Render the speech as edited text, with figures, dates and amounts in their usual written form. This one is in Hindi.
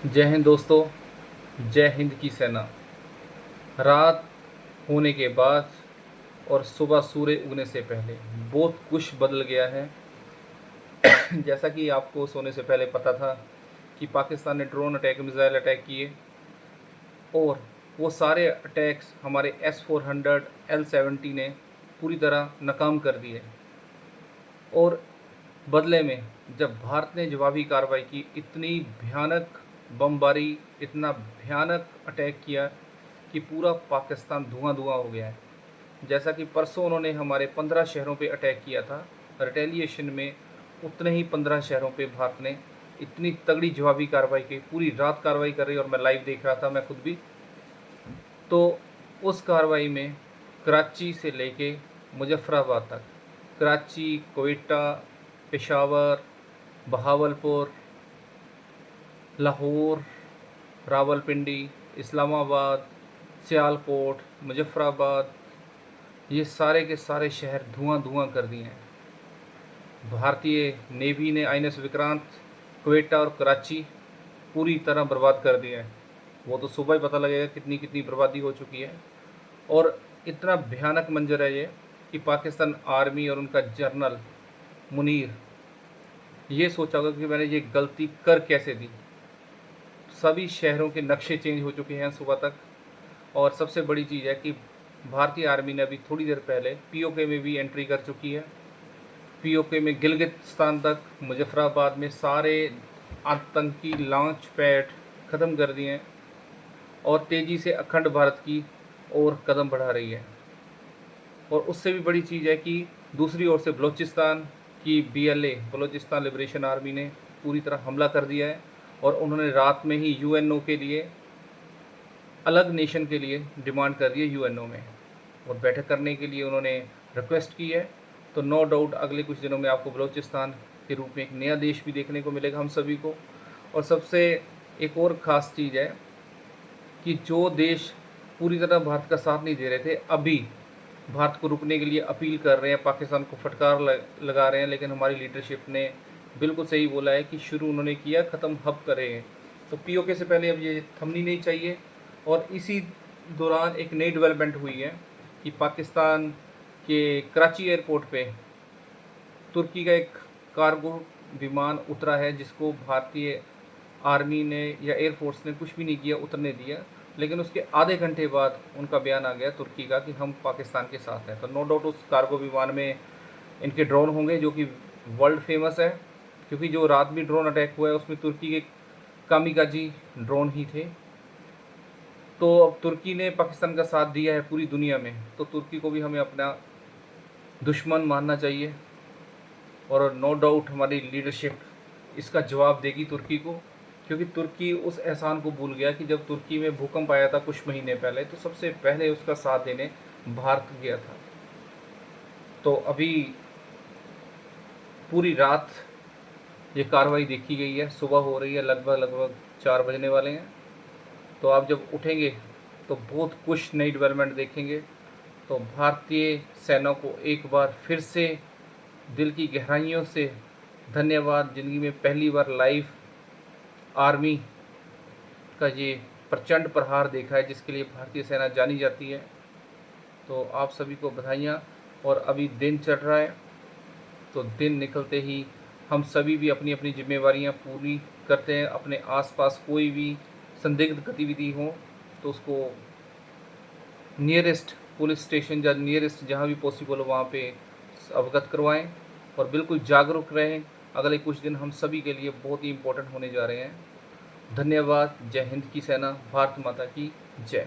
जय हिंद दोस्तों। जय हिंद की सेना। रात होने के बाद और सुबह सूर्य उगने से पहले बहुत कुछ बदल गया है। जैसा कि आपको सोने से पहले पता था कि पाकिस्तान ने ड्रोन अटैक, मिसाइल अटैक किए और वो सारे अटैक्स हमारे S-400 L-70 ने पूरी तरह नाकाम कर दिए। और बदले में जब भारत ने जवाबी कार्रवाई की, इतनी भयानक बमबारी, इतना भयानक अटैक किया कि पूरा पाकिस्तान धुआं धुआं हो गया है। जैसा कि परसों उन्होंने हमारे 15 शहरों पे अटैक किया था, रिटेलिएशन में उतने ही 15 शहरों पे भारत ने इतनी तगड़ी जवाबी कार्रवाई की। पूरी रात कार्रवाई कर रही और मैं लाइव देख रहा था, मैं खुद भी। तो उस कार्रवाई में कराची से लेके मुजफ्फराबाद तक, कराची, कोयटा, पेशावर, बहावलपुर, लाहौर, रावलपिंडी, इस्लामाबाद, सियालकोट, मुजफ्फराबाद, ये सारे के सारे शहर धुआं धुआं कर दिए हैं। भारतीय नेवी ने INS विक्रांत, क्वेटा और कराची पूरी तरह बर्बाद कर दिए हैं। वो तो सुबह ही पता लगेगा कितनी कितनी बर्बादी हो चुकी है। और इतना भयानक मंजर है ये कि पाकिस्तान आर्मी और उनका जनरल मुनीर ये सोचा होगा कि मैंने ये गलती कर कैसे दी। सभी शहरों के नक्शे चेंज हो चुके हैं सुबह तक। और सबसे बड़ी चीज़ है कि भारतीय आर्मी ने अभी थोड़ी देर पहले POK में भी एंट्री कर चुकी है। POK में गिलगिस्तान तक, मुजफ्फराबाद में सारे आतंकी लॉन्च पैड ख़त्म कर दिए हैं और तेज़ी से अखंड भारत की ओर कदम बढ़ा रही है। और उससे भी बड़ी चीज़ है कि दूसरी ओर से बलूचिस्तान की BLA, बलूचिस्तान लिबरेशन आर्मी ने पूरी तरह हमला कर दिया है। और उन्होंने रात में ही UNO के लिए, अलग नेशन के लिए डिमांड कर दी है UNO में, और बैठक करने के लिए उन्होंने रिक्वेस्ट की है। तो नो डाउट अगले कुछ दिनों में आपको बलूचिस्तान के रूप में एक नया देश भी देखने को मिलेगा हम सभी को। और सबसे एक और ख़ास चीज़ है कि जो देश पूरी तरह भारत का साथ नहीं दे रहे थे, अभी भारत को रुकने के लिए अपील कर रहे हैं, पाकिस्तान को फटकार लगा रहे हैं। लेकिन हमारी लीडरशिप ने बिल्कुल सही बोला है कि शुरू उन्होंने किया, ख़त्म हब करें। तो POK से पहले अब ये थमनी नहीं चाहिए। और इसी दौरान एक नई डेवलपमेंट हुई है कि पाकिस्तान के कराची एयरपोर्ट पे तुर्की का एक कार्गो विमान उतरा है, जिसको भारतीय आर्मी ने या एयरफोर्स ने कुछ भी नहीं किया, उतरने दिया। लेकिन उसके आधे घंटे बाद उनका बयान आ गया तुर्की का कि हम पाकिस्तान के साथ हैं। तो नो डाउट उस कार्गो विमान में इनके ड्रोन होंगे, जो कि वर्ल्ड फेमस है, क्योंकि जो रात भी ड्रोन अटैक हुआ है उसमें तुर्की के कामिकाजी ड्रोन ही थे। तो अब तुर्की ने पाकिस्तान का साथ दिया है पूरी दुनिया में, तो तुर्की को भी हमें अपना दुश्मन मानना चाहिए। और नो डाउट हमारी लीडरशिप इसका जवाब देगी तुर्की को, क्योंकि तुर्की उस एहसान को भूल गया कि जब तुर्की में भूकंप आया था कुछ महीने पहले, तो सबसे पहले उसका साथ देने भारत गया था। तो अभी पूरी रात ये कार्रवाई देखी गई है, सुबह हो रही है, लगभग लगभग 4 बजने वाले हैं। तो आप जब उठेंगे तो बहुत कुछ नई डेवलपमेंट देखेंगे। तो भारतीय सेना को एक बार फिर से दिल की गहराइयों से धन्यवाद। ज़िंदगी में पहली बार लाइव आर्मी का ये प्रचंड प्रहार देखा है, जिसके लिए भारतीय सेना जानी जाती है। तो आप सभी को बधाइयाँ। और अभी दिन चल रहा है, तो दिन निकलते ही हम सभी भी अपनी अपनी जिम्मेवारियां पूरी करते हैं। अपने आसपास कोई भी संदिग्ध गतिविधि हो तो उसको नियरेस्ट पुलिस स्टेशन या नियरेस्ट जहां भी पॉसिबल हो वहां पे अवगत करवाएं। और बिल्कुल जागरूक रहें। अगले कुछ दिन हम सभी के लिए बहुत ही इम्पोर्टेंट होने जा रहे हैं। धन्यवाद। जय हिंद की सेना। भारत माता की जय।